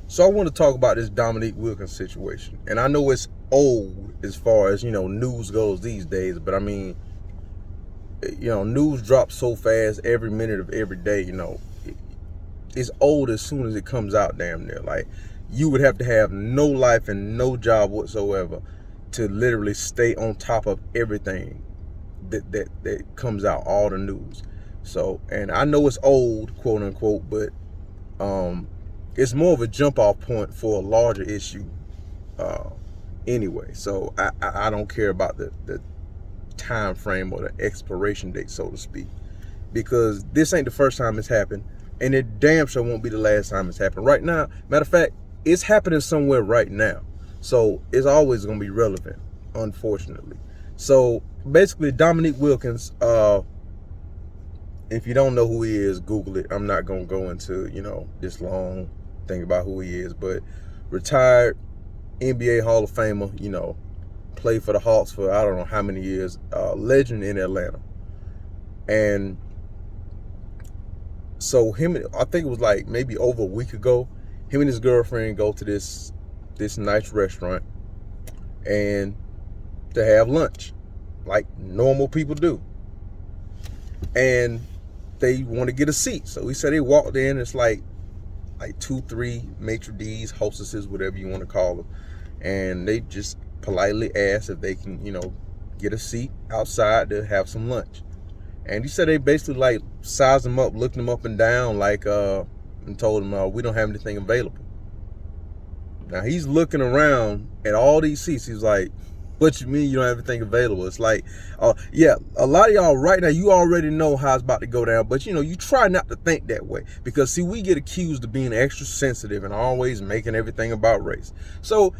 So I want to talk about this Dominique Wilkins situation. And I know it's old as far as, news goes these days, but I mean, news drops so fast every minute of every day, it's old as soon as it comes out damn near. Like, you would have to have no life and no job whatsoever to literally stay on top of everything that comes out, all the news. So, and I know it's old, quote unquote, but it's more of a jump off point for a larger issue uh, anyway. So I don't care about the time frame or the expiration date, so to speak, because this ain't the first time it's happened, and it damn sure won't be the last time it's happened. Right now, matter of fact, it's happening somewhere right now, so it's always going to be relevant, unfortunately. So basically, Dominique Wilkins, if you don't know who he is, Google it. I'm not going to go into this long thing about who he is, but retired NBA Hall of Famer, played for the Hawks for I don't know how many years, legend in Atlanta. And so I think it was like maybe over a week ago, him and his girlfriend go to this nice restaurant and to have lunch like normal people do. And they want to get a seat. So he said they walked in, it's like 2-3 maitre d's, hostesses, whatever you want to call them, and they just politely asked if they can get a seat outside to have some lunch. And he said they basically like sized him up, looked him up and down, like and told him, we don't have anything available. Now he's looking around at all these seats. He's like, what you mean you don't have anything available? It's like, yeah, a lot of y'all right now, you already know how it's about to go down, but you try not to think that way, because see, we get accused of being extra sensitive and always making everything about race. So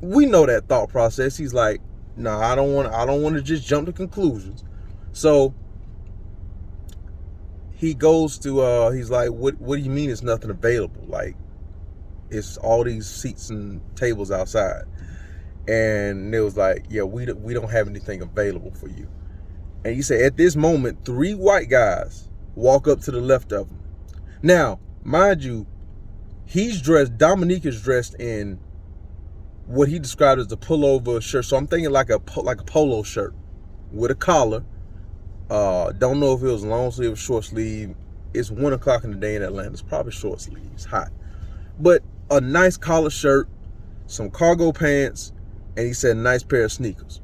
we know that thought process. He's like, no, I don't want to just jump to conclusions. So he goes to he's like, what do you mean it's nothing available? Like, it's all these seats and tables outside. And it was like, yeah, we don't have anything available for you. And he said at this moment, 3 white guys walk up to the left of him. Now, mind you, Dominique is dressed in what he described as a pullover shirt. So I'm thinking like a polo shirt with a collar. Don't know if it was long sleeve or short sleeve. It's 1 o'clock in the day in Atlanta. It's probably short sleeve. It's hot. But a nice collar shirt, some cargo pants, and he said a nice pair of sneakers.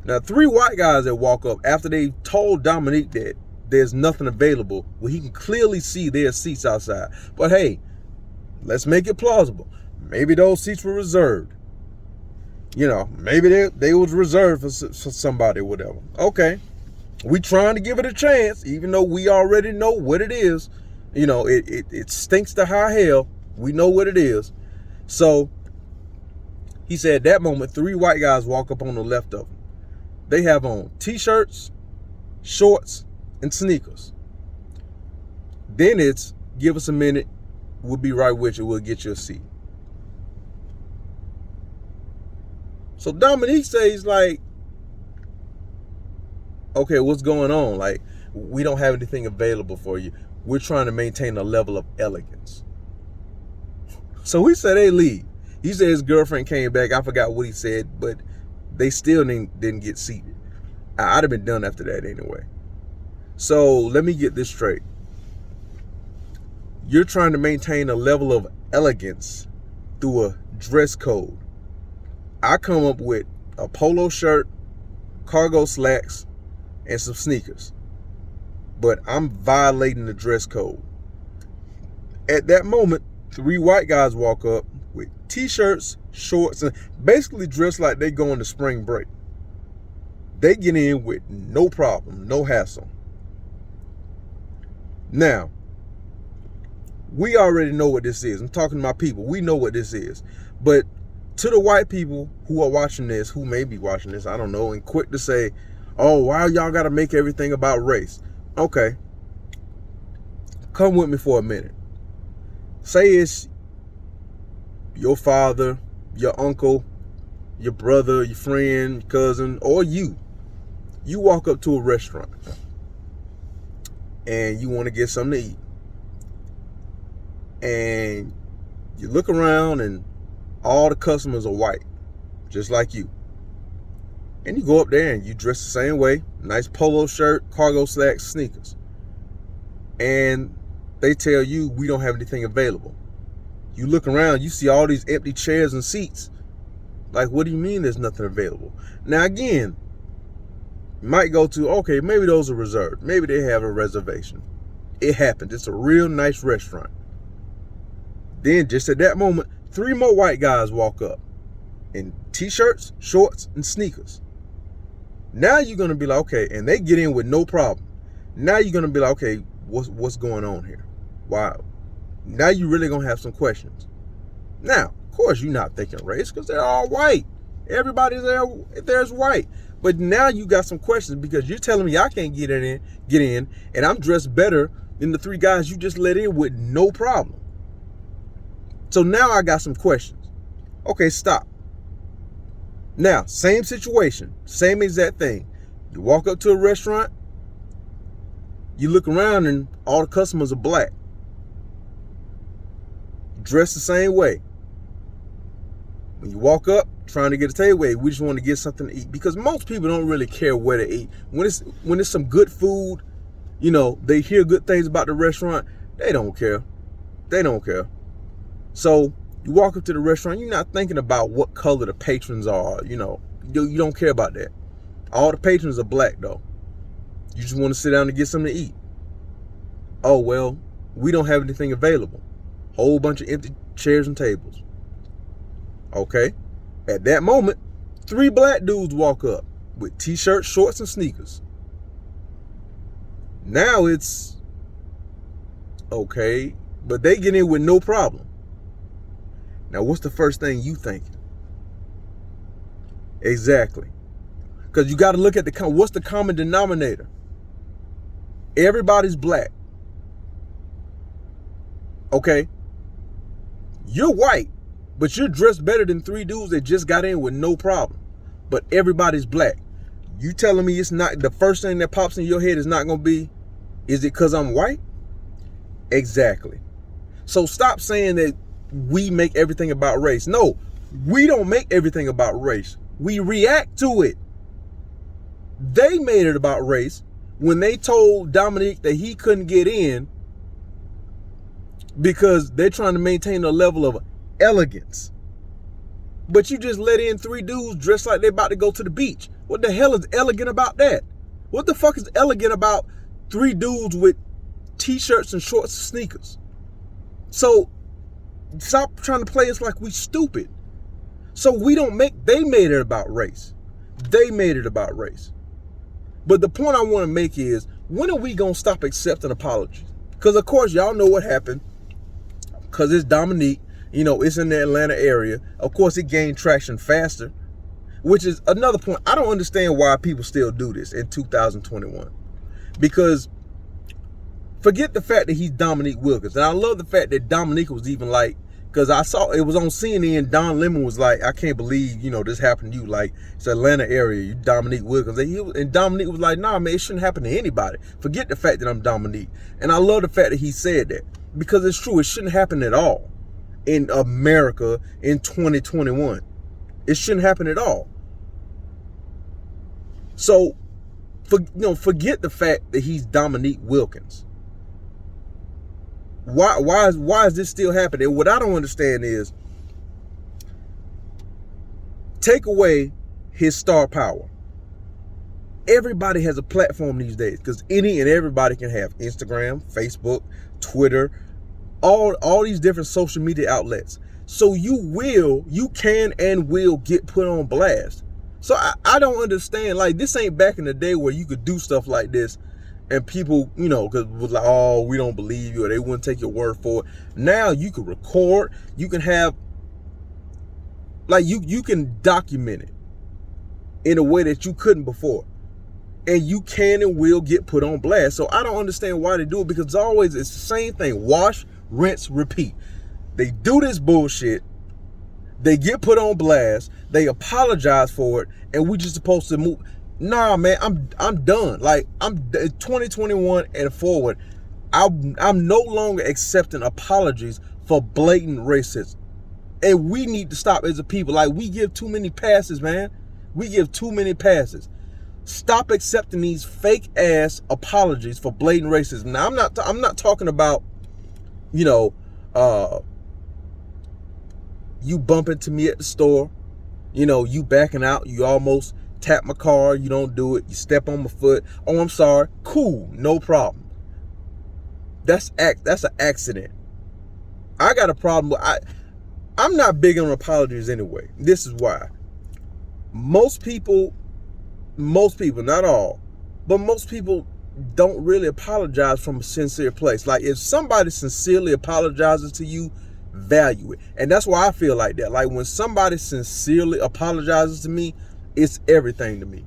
Now, 3 white guys that walk up after they told Dominique that there's nothing available, well, he can clearly see their seats outside. But hey, let's make it plausible. Maybe those seats were reserved. Maybe they was reserved for somebody or whatever. Okay, we trying to give it a chance, even though we already know what it is. It stinks to high hell. We know what it is. So he said at that moment, 3 white guys walk up on the left of him. They have on t-shirts, shorts, and sneakers. Then it's, give us a minute, we'll be right with you, we'll get you a seat. So Dominique says, like, okay, what's going on? Like, we don't have anything available for you. We're trying to maintain a level of elegance. So he said they leave. He said his girlfriend came back. I forgot what he said, but they still didn't get seated. I'd have been done after that anyway. So let me get this straight. You're trying to maintain a level of elegance through a dress code. I come up with a polo shirt, cargo slacks, and some sneakers. But I'm violating the dress code. At that moment, 3 white guys walk up with t-shirts, shorts, and basically dressed like they going to spring break. They get in with no problem, no hassle. Now, we already know what this is. I'm talking to my people. We know what this is. But to the white people who are watching this, who may be watching this, I don't know, and quick to say, oh, why y'all got to make everything about race? Okay. Come with me for a minute. Say it's your father, your uncle, your brother, your friend, your cousin, or you. You walk up to a restaurant and you want to get something to eat. And You look around and all the customers are white, just like you. And you go up there and you dress the same way, nice polo shirt, cargo slacks, sneakers. And they tell you, we don't have anything available. You look around, you see all these empty chairs and seats. Like, what do you mean there's nothing available? Now, again, you might go to, okay, maybe those are reserved. Maybe they have a reservation. It happened. It's a real nice restaurant. Then, just at that moment, 3 more white guys walk up in t-shirts, shorts, and sneakers. Now you're going to be like, okay, and they get in with no problem. Now you're going to be like, okay, what's going on here? Wow. Now you're really going to have some questions. Now, of course, you're not thinking race because they're all white. Everybody there's white. But now you got some questions because you're telling me I can't get in, and I'm dressed better than the 3 guys you just let in with no problem. So now I got some questions. Okay, stop. Now, same situation, same exact thing. You walk up to a restaurant, you look around and all the customers are black. Dressed the same way. When you walk up, trying to get a takeaway, we just want to get something to eat because most people don't really care where to eat. When it's some good food, you know, they hear good things about the restaurant, they don't care. They don't care. So you walk up to the restaurant, you're not thinking about what color the patrons are, you know. You don't care about that. All the patrons are black, though. You just want to sit down and get something to eat. Oh, well, we don't have anything available. Whole bunch of empty chairs and tables. Okay. At that moment, 3 black dudes walk up with t-shirts, shorts, and sneakers. Now it's okay, but they get in with no problem. Now, what's the first thing you thinking? Exactly. Because you got to look at what's the common denominator? Everybody's black. Okay? You're white, but you're dressed better than 3 dudes that just got in with no problem. But everybody's black. You telling me it's not, the first thing that pops in your head is not going to be, is it because I'm white? Exactly. So stop saying that we make everything about race. No, we don't make everything about race. We react to it. They made it about race when they told Dominique that he couldn't get in because they're trying to maintain a level of elegance. But you just let in 3 dudes dressed like they're about to go to the beach. What the hell is elegant about that? What the fuck is elegant about 3 dudes with t-shirts and shorts and sneakers? So stop trying to play us like we stupid. So they made it about race. They made it about race. But the point I want to make is, when are we going to stop accepting apologies? Because, of course, y'all know what happened. Because it's Dominique. You know, it's in the Atlanta area. Of course, it gained traction faster. Which is another point. I don't understand why people still do this in 2021. Because forget the fact that he's Dominique Wilkins. And I love the fact that Dominique was even like, because I saw it was on CNN, Don Lemon was like, I can't believe, you know, this happened to you. Like, it's Atlanta area, you Dominique Wilkins. And Dominique was like, nah, man, it shouldn't happen to anybody. Forget the fact that I'm Dominique. And I love the fact that he said that. Because it's true, it shouldn't happen at all in America in 2021. It shouldn't happen at all. So, forget the fact that he's Dominique Wilkins. Why is this still happening? And what I don't understand is, take away his star power. Everybody has a platform these days because any and everybody can have Instagram, Facebook, Twitter, all these different social media outlets. So you can and will get put on blast. So I don't understand. Like, this ain't back in the day where you could do stuff like this and people, you know, because it was like, oh, we don't believe you, or they wouldn't take your word for it. Now you can record, you can have, like, you can document it in a way that you couldn't before. And you can and will get put on blast. So I don't understand why they do it, because it's the same thing. Wash, rinse, repeat. They do this bullshit. They get put on blast. They apologize for it. And we just supposed to move. Nah, man, I'm done. Like, I'm 2021 and forward. I'm no longer accepting apologies for blatant racism. And we need to stop as a people. Like, we give too many passes, man. We give too many passes. Stop accepting these fake ass apologies for blatant racism. Now, I'm not talking about, you know, you bump into me at the store, you know, you backing out, you almost tap my car, you don't do it, you step on my foot. Oh, I'm sorry. Cool, no problem. That's an accident. I got a problem with I'm not big on apologies anyway. This is why. Most people, not all, but most people don't really apologize from a sincere place. Like, if somebody sincerely apologizes to you, value it. And that's why I feel like that. Like, when somebody sincerely apologizes to me, it's everything to me.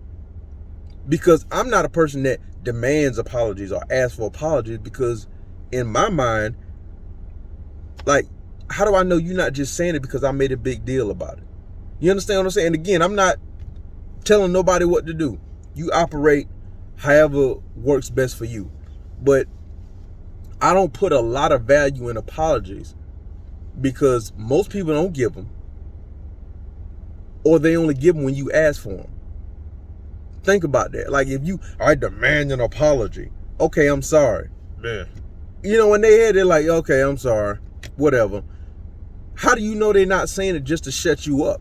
Because I'm not a person that demands apologies or asks for apologies, because in my mind, like, how do I know you're not just saying it because I made a big deal about it? You understand what I'm saying? And again, I'm not telling nobody what to do. You operate however works best for you. But I don't put a lot of value in apologies, because most people don't give them, or they only give them when you ask for them. Think about that. Like, if I demand an apology. Okay, I'm sorry. Man. You know, in their head, they're like, okay, I'm sorry. Whatever. How do you know they're not saying it just to shut you up?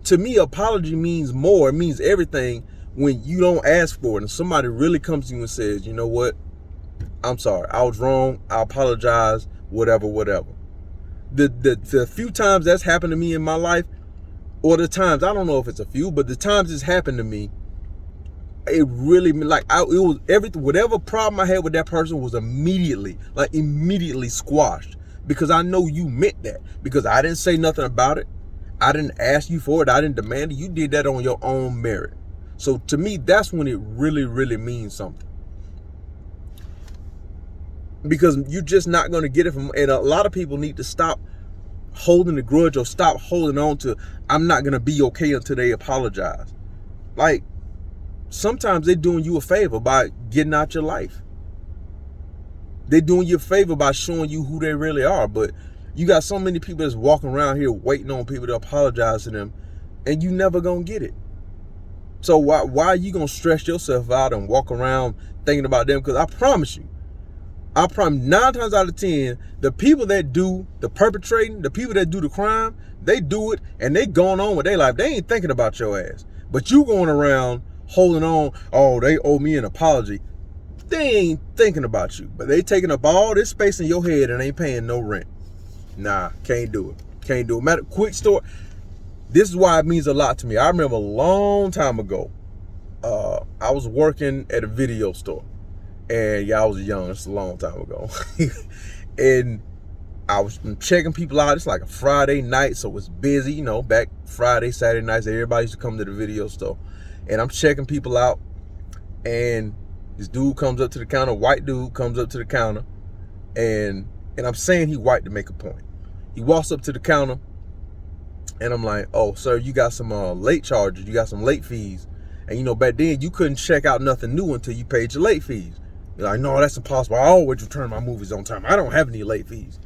To me, apology means more. It means everything when you don't ask for it and somebody really comes to you and says, you know what? I'm sorry. I was wrong. I apologize. Whatever. The few times that's happened to me in my life, or the times, I don't know if it's a few, but the times it's happened to me, it really, like, it was everything, whatever problem I had with that person was immediately squashed, because I know you meant that, because I didn't say nothing about it. I didn't ask you for it. I didn't demand it. You did that on your own merit. So to me, that's when it really, really means something. Because you're just not going to get it from, and a lot of people need to stop holding the grudge, or stop holding on to, I'm not going to be okay until they apologize. Like, sometimes they're doing you a favor by getting out your life. They're doing you a favor by showing you who they really are. But you got so many people that's walking around here waiting on people to apologize to them, and you never gonna get it. So why are you gonna stress yourself out and walk around thinking about them? Because I promise you, 9 times out of 10, the people that do the perpetrating, the people that do the crime, they do it and they going on with their life. They ain't thinking about your ass. But you going around holding on, oh, they owe me an apology. They ain't thinking about you, but they taking up all this space in your head and ain't paying no rent. Nah, can't do it. Can't do it. Matter, quick story. This is why it means a lot to me. I remember a long time ago, I was working at a video store. And yeah, I was young. It's a long time ago. And I was checking people out. It's like a Friday night, so it's busy. You know, back Friday, Saturday nights, everybody used to come to the video store. And I'm checking people out. And this dude comes up to the counter, white dude comes up to the counter. And I'm saying he white to make a point. He walks up to the counter. And I'm like, oh, sir, you got some late charges. You got some late fees. And, you know, back then, you couldn't check out nothing new until you paid your late fees. You're like, no, that's impossible. I always return my movies on time. I don't have any late fees.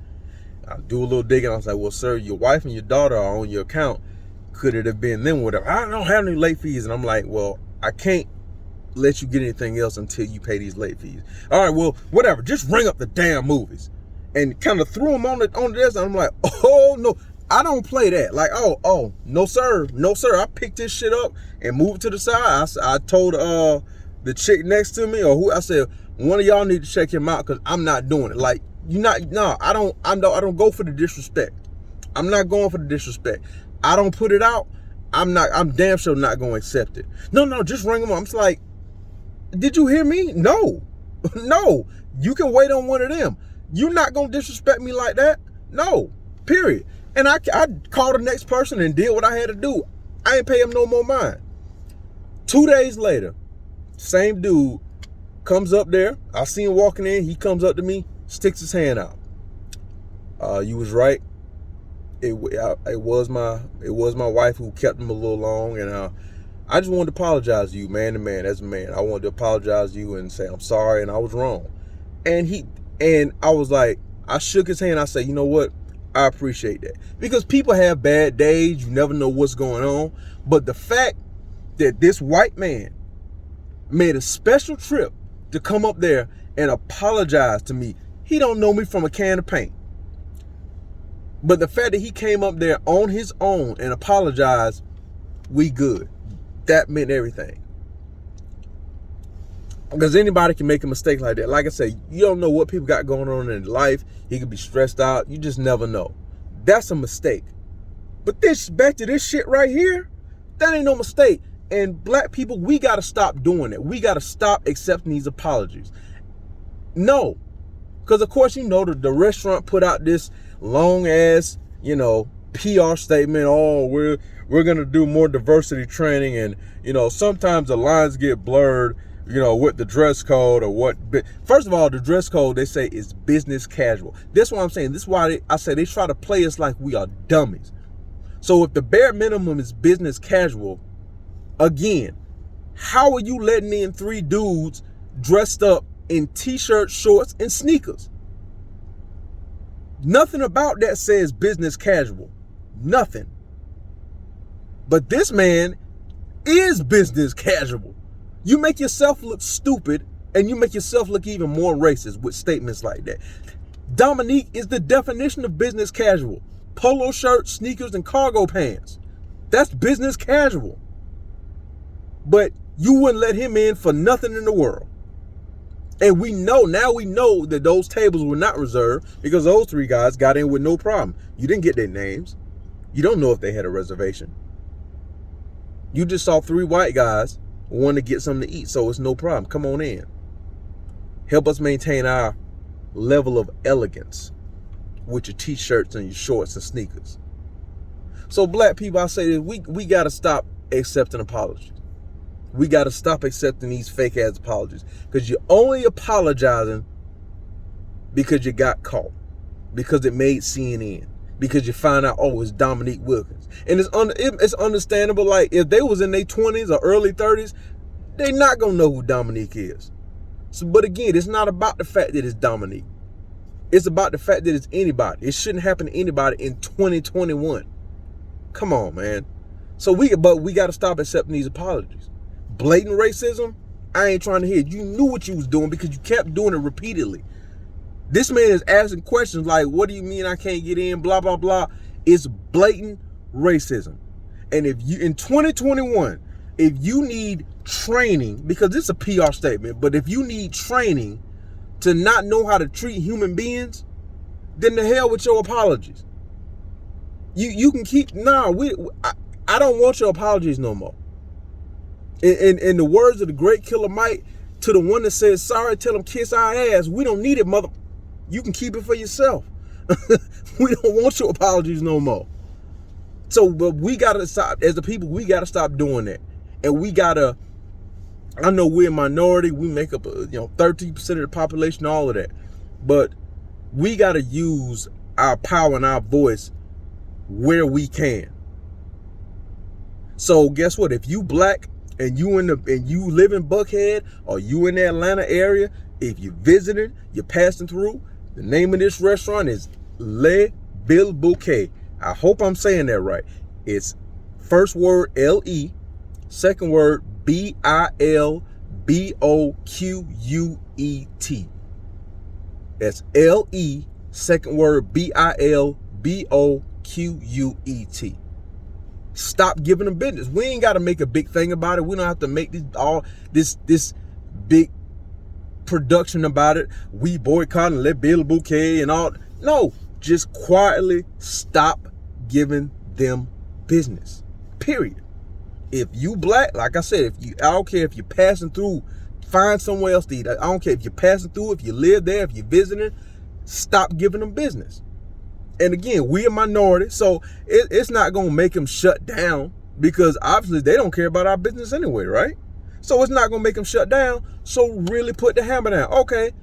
I do a little digging. I was like, well, sir, your wife and your daughter are on your account. Could it have been them? Whatever. I don't have any late fees. And I'm like, well, I can't let you get anything else until you pay these late fees. All right, well, whatever. Just ring up the damn movies. And kind of threw them on the desk. And I'm like, oh, no. I don't play that. Like, oh, no, sir. No, sir. I picked this shit up and moved it to the side. I told the chick next to me, or who, I said, one of y'all need to check him out, because I'm not doing it. Like, I don't go for the disrespect. I'm not going for the disrespect. I don't put it out. I'm damn sure not going to accept it. No, just ring him up. I'm just like, did you hear me? No. No. You can wait on one of them. You're not going to disrespect me like that? No. Period. And I called the next person and did what I had to do. I ain't pay him no more mind. 2 days later, same dude comes up there. I see him walking in. He comes up to me, sticks his hand out. You was right. It was my wife who kept him a little long, and I just wanted to apologize to you, man to man, as a man. I wanted to apologize to you and say I'm sorry and I was wrong. And I was like, I shook his hand. I said, you know what? I appreciate that. Because people have bad days. You never know what's going on. But the fact that this white man made a special trip to come up there and apologize to me. He don't know me from a can of paint. But the fact that he came up there on his own and apologized, we good. That meant everything. Because anybody can make a mistake like that. Like I said, you don't know what people got going on in their life. He could be stressed out. You just never know. That's a mistake. But this, back to this shit right here, that ain't no mistake. And black people, we got to stop doing it. We got to stop accepting these apologies. No. Because, of course, you know, the restaurant put out this long-ass, you know, PR statement. Oh, we're going to do more diversity training. And, you know, sometimes the lines get blurred, you know, with the dress code or what. First of all, the dress code, they say, is business casual. That's what I'm saying. This is why I say they try to play us like we are dummies. So if the bare minimum is business casual, again, how are you letting in 3 dudes dressed up in t-shirts, shorts, and sneakers? Nothing about that says business casual. Nothing. But this man is business casual. You make yourself look stupid, and you make yourself look even more racist with statements like that. Dominique is the definition of business casual. Polo shirt, sneakers, and cargo pants. That's business casual. But you wouldn't let him in for nothing in the world. And we know that those tables were not reserved because those 3 guys got in with no problem. You didn't get their names. You don't know if they had a reservation. You just saw 3 white guys wanting to get something to eat, so it's no problem. Come on in. Help us maintain our level of elegance with your t-shirts and your shorts and sneakers. So black people, I say this, we got to stop accepting apologies. We got to stop accepting these fake ass apologies, because you're only apologizing because you got caught, because it made CNN, because you find out, oh, it's Dominique Wilkins. And it's understandable. Like, if they was in their 20s or early 30s, they not going to know who Dominique is. So, but again, it's not about the fact that it's Dominique. It's about the fact that it's anybody. It shouldn't happen to anybody in 2021. Come on, man. So we got to stop accepting these apologies. Blatant racism, I ain't trying to hear it. You knew what you was doing because you kept doing it repeatedly. This man is asking questions like, what do you mean I can't get in, blah, blah, blah. It's blatant racism. And if you, in 2021, if you need training, because this is a PR statement, but if you need training to not know how to treat human beings, then the hell with your apologies. You can keep, I don't want your apologies no more. In the words of the great Killer Mike, to the one that says sorry, tell him kiss our ass. We don't need it, mother. You can keep it for yourself. We don't want your apologies no more. So, but we gotta stop, as the people, we gotta stop doing that. And we gotta, I know we're a minority, we make up 13% of the population, all of that. But we gotta use our power and our voice where we can. So guess what? If you black and you live in Buckhead, or you in the Atlanta area, if you're visiting, you're passing through, the name of this restaurant is Le Bilboquet. I hope I'm saying that right. It's first word L-E, second word B-I-L-B-O-Q-U-E-T. That's L-E, second word B-I-L-B-O-Q-U-E-T. Stop giving them business. We ain't got to make a big thing about it. We don't have to make this big production about it. We boycotting Le Bilboquet and all. No, just quietly stop giving them business. Period. If you black, like I said, I don't care if you're passing through, find somewhere else to eat. I don't care if you're passing through, if you live there, if you're visiting, stop giving them business. And again, we're a minority, so it's not going to make them shut down, because obviously they don't care about our business anyway, right? So it's not going to make them shut down. So really put the hammer down. Okay,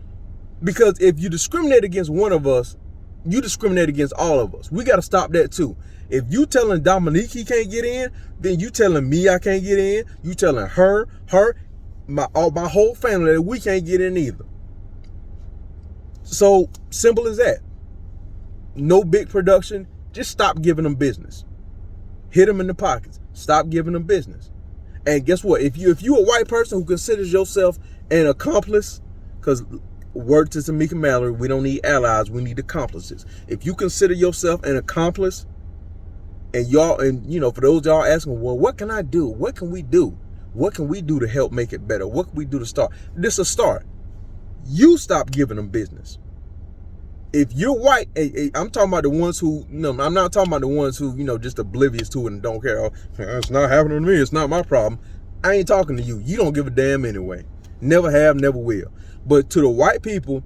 because if you discriminate against one of us, you discriminate against all of us. We got to stop that too. If you telling Dominique he can't get in, then you telling me I can't get in. You telling her, my whole family that we can't get in either. So simple as that. no big production, just stop giving them business. Hit them in the pockets. Stop giving them business. And guess what? If you a white person who considers yourself an accomplice, because word to Tamika Mallory, we don't need allies, we need accomplices. If you consider yourself an accomplice, and for those y'all asking, well, what can I do? What can we do? What can we do to help make it better? What can we do to start? This is a start. You stop giving them business. If you're white, I'm talking about the ones who, I'm not talking about the ones who, just oblivious to it and don't care. Oh, it's not happening to me. It's not my problem. I ain't talking to you. You don't give a damn anyway. Never have, never will. But to the white people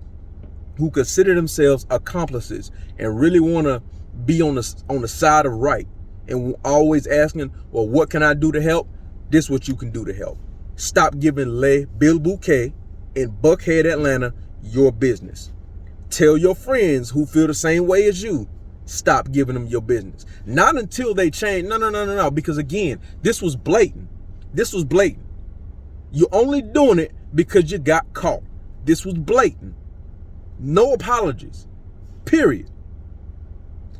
who consider themselves accomplices and really want to be on the side of right and always asking, well, what can I do to help? This is what you can do to help. Stop giving Bill Bouquet in Buckhead, Atlanta, your business. Tell your friends who feel the same way as you, stop giving them your business. Not until they change. No. Because again, this was blatant. You're only doing it because you got caught. This was blatant. No apologies. Period.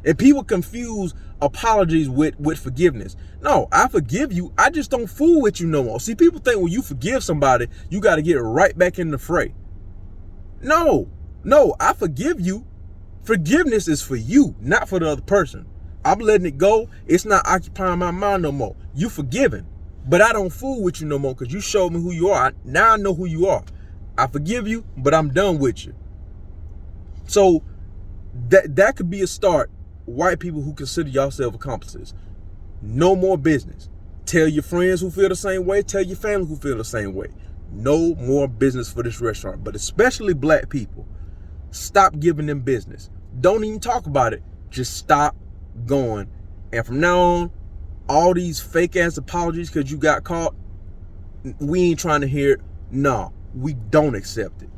And people confuse apologies with forgiveness. No, I forgive you. I just don't fool with you no more. See, people think when you forgive somebody, you got to get right back in the fray. No, I forgive you. Forgiveness is for you, not for the other person. I'm letting it go. It's not occupying my mind no more. You forgiven, but I don't fool with you no more because you showed me who you are. Now I know who you are. I forgive you, but I'm done with you. So that could be a start. White people who consider yourself accomplices, no more business. Tell your friends who feel the same way. Tell your family who feel the same way. No more business for this restaurant, but especially black people. Stop giving them business. Don't even talk about it. Just stop going. And from now on, all these fake ass apologies because you got caught, we ain't trying to hear it. No, we don't accept it.